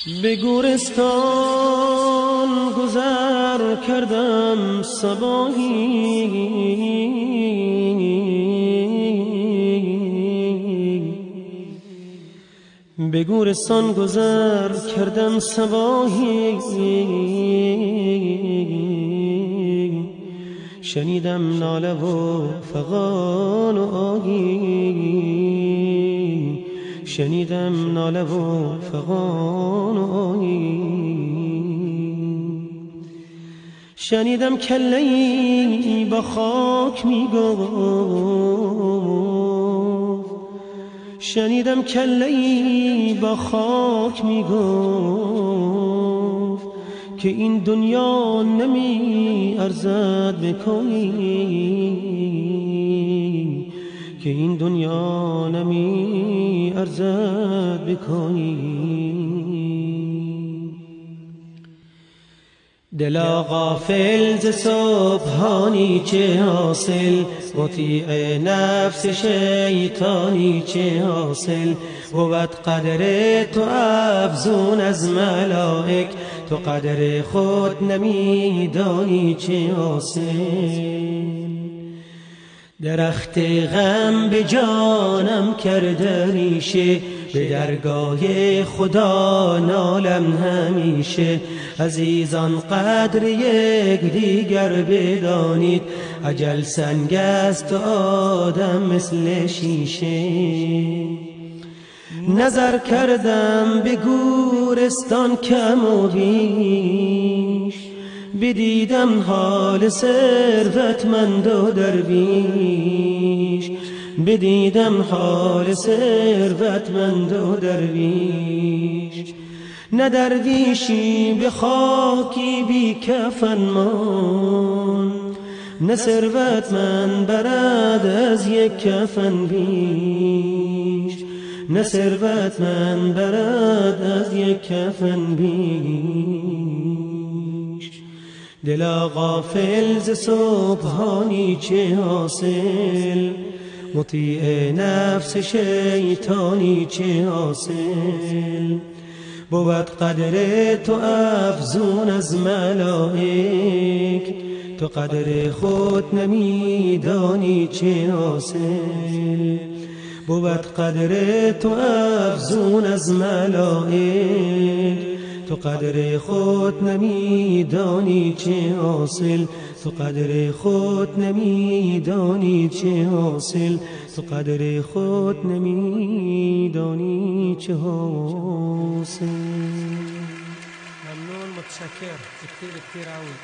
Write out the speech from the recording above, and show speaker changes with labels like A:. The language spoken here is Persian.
A: به گورستان گذر کردم صباحی، به گورستان گذر کردم صباحی، شنیدم ناله و فغان و آهی، شنیدم ناله و فغان و آهی، شنیدم کله‌ای با خاک میگفت، شنیدم کله‌ای با خاک میگفت که این دنیا نمی ارزد به کویی، که این دنیا نمی ارزد به کویی. دلا غافل ز سبحانی چه حاصل، مطیع نفس شیطانی چه حاصل، بود قدر تو افزون از ملائک، تو قدر خود نمیدانی چه حاصل. درخت غم به جانم کرده ریشه، به درگاه خدا نالم همیشه. عزیزان قدر یک دیگر بدانید، اجل سنگ است و آدم مثل شیشه. نظر کردم به گورستان کم و بیش، بدیدم حال ثروتمند و درویش، بدیدم حال ثروتمند و درویش. نه درویشی به خاکی بی کفن ماند، نه ثروتمند برد از یک کفن بیش، نه ثروتمند برد از یک کفن بیش. دلا غافل ز سبحانی چه حاصل، مطیع نفس شیطانی چه حاصل. بود قدر تو افزون از ملائک، تو قدر خود نمیدانی چه حاصل. بود قدر تو افزون از ملائک، تو قدر خود نمیدانی چه حاصل. تو قدر خود نمیدانی چه حاصل، تو قدر خود نمیدانی چه حاصل. ممنون، متشکر، كتير قوي.